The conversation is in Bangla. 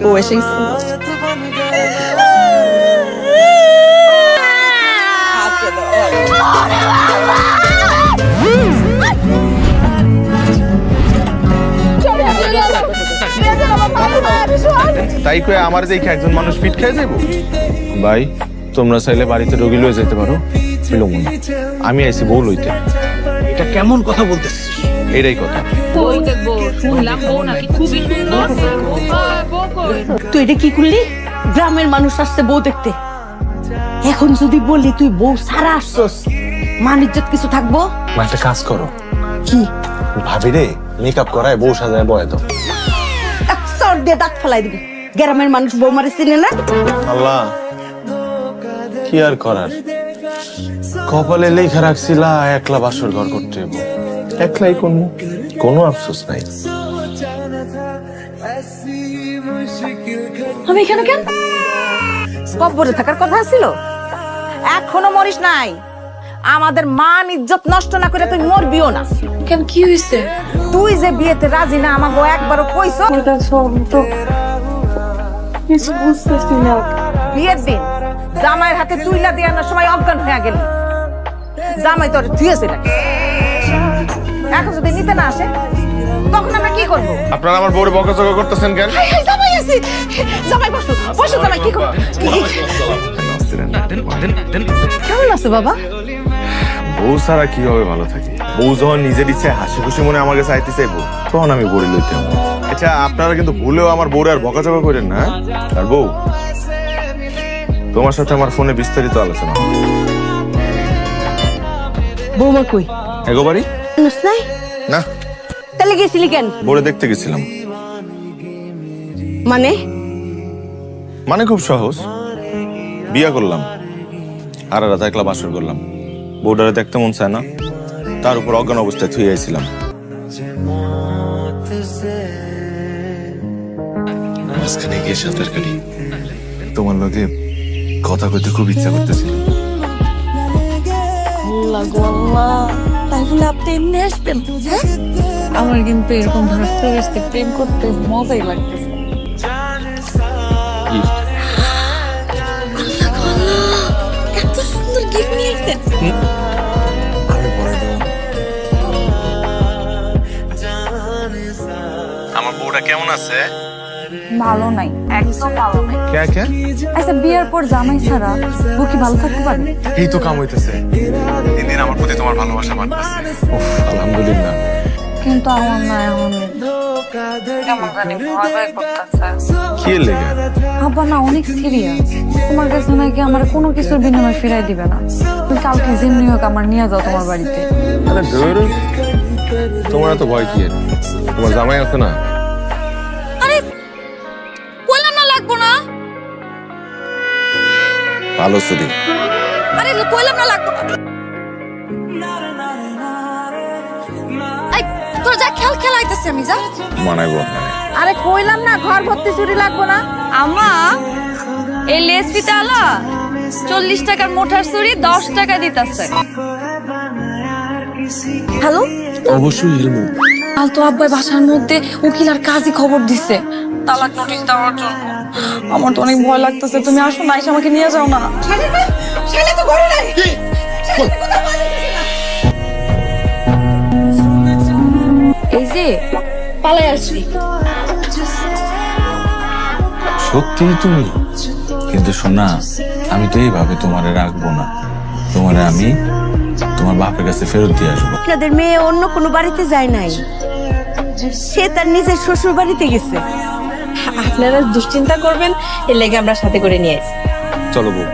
ও এসেই তাই কয়ে আমার দেখে একজন মানুষ ফিট খেয়ে যাবো? ভাই তোমরা চাইলে বাড়িতে রোগী লয়ে যেতে পারো, আমি আইছি বউ লইতে। এটা কেমন কথা বলতেছিস? এটাই কথা। তুই এটা কি করলি? গ্রামের মানুষ আসছে বউ দেখতে, এখন যদি বললি তুই বউ সারা আসছস, মান ইজ্জত কিছু থাকবো? একটা কাজ করো, কি? ভাবি রে মেকআপ করায় বউ সাজায় বয় তো। চর দিয়ে দাঁত ফেলাই দিবি। গ্রামের মানুষ বউ মারে চিনে না। আল্লাহ কি আর করার, কপালে লেখা রাখছিলা একলা বাসর ঘর করতে হইব, একলাই করবো, কোনো আফসোস নাই। আমি এখানে কেন? কবরে থাকার কথা ছিল, এখনো মরিস নাই। আমাদের মান ইজ্জত নষ্ট না করে তুই মরবিও না। কেন, কি হইছে? তুই যে বিয়েতে রাজি না আমাকে একবারও কইছ। বিয়ের দিন জামাইয়ের হাতে তুইলা দিয়ে আনার সময় অজ্ঞান হয়ে গেলি, জামাই তোর ধুয়েছে নাকি? এখন যদি নিতে না আসে তখন আমরা কি করবো? আপনারা আমার বউরে বকাঝকা করতেছেন কেন? জামাই আছে, জামাই বসো বসো। জামাই কি করবো? কেমন আছে বাবা? বউ ছাড়া কিভাবে ভালো থাকি? বউ যখন নিজের ইচ্ছায় হাসি খুশি মনে আমার কাছে আইতে চাইবো তখন আমি বড়ি লইতে। আচ্ছা আপনারা কিন্তু ভুলেও আমার বউরে আর বকাঝকা করেন না। আর বউ, তোমার সাথে আমার ফোনে বিস্তারিত আলোচনা। বৌমা কই? এগোবারই নাই না। তাহলে গেছিলি কেন? বউরে দেখতে গেছিলাম। মানে মানে খুব সহজ, বিয়া করলাম আর রাত একলা বাসর করলাম, বউডারে দেখতে মন চায় না, তার উপর অজ্ঞান অবস্থায় থুই আইছিলাম। মাঝখানে গিয়ে সাঁতার কাটি, তোমার লগে কথা কইতে খুব ইচ্ছা করতেছিল। তাই বলে আপনি এমনি আসবেন? আমার কিন্তু এরকম ধরতে প্রেম করতে মজাই লাগতেছে। এত সুন্দর গিফট নিয়ে এসেছেন। আমার বউটা কেমন আছে? ভালো নাই, একদম ভালো নাই। কে কে? আচ্ছা, বিয়ের পর জামাই ছাড়া বউ কি ভালো থাকতে পারে? এই তো কাম হইতেছে, দিন দিন আমার প্রতি তোমার ভালোবাসা বাড়তেছে। উফ, আলহামদুলিল্লাহ। কিন্তু আমার না, এখন কেমন জানি ভয় ভয় করতেছে। কি লেগে? আব্বা না অনেক সিরিয়াস, তোমার কাছে নাকি আমার কোনো কিছুর বিনিময় ফিরাই দিবে না। তুমি কালকে যেমনি হোক আমার নিয়ে যাও তোমার বাড়িতে। আরে ধরো, তোমার এত ভয় কি? তোমার জামাই আছে না? আরে কইলাম না লাগবো না। ভালো সুদি। আরে কইলাম না লাগবো না। এই তোর যা খেলাইতেছে, আমি যা মানাইবো না। আরে কইলাম না ঘর ভর্তি চুরি লাগবো না। আমা এই লেস ফিতালা 40 টাকার মোটার চুরি 10 টাকা দিতেছে। হ্যালো, অবশ্যই হেলমু। কাল তো আব্বাই বাসার মধ্যে উকিল আর কাজী খবর দিছে তালাক নোটিশ দেওয়ার জন্য। আমার তো অনেক ভয় লাগতেছে, তুমি আসো না, এসে আমাকে নিয়ে যাও না। ছেলে তো ঘরে নাই। এই যে পালাই আসছি। সত্যি তুমি? কিন্তু শোনা, আমি তো এইভাবে তোমারে রাখবো না, তোমারে আমি তোমার বাপের কাছে ফেরত দিয়ে আসবো। আপনাদের মেয়ে অন্য কোনো বাড়িতে যায় নাই, সে তার নিজের শ্বশুর বাড়িতে গেছে। আপনারা দুশ্চিন্তা করবেন এর লেগে আমরা সাথে করে নিয়ে আসি। চলো বউ।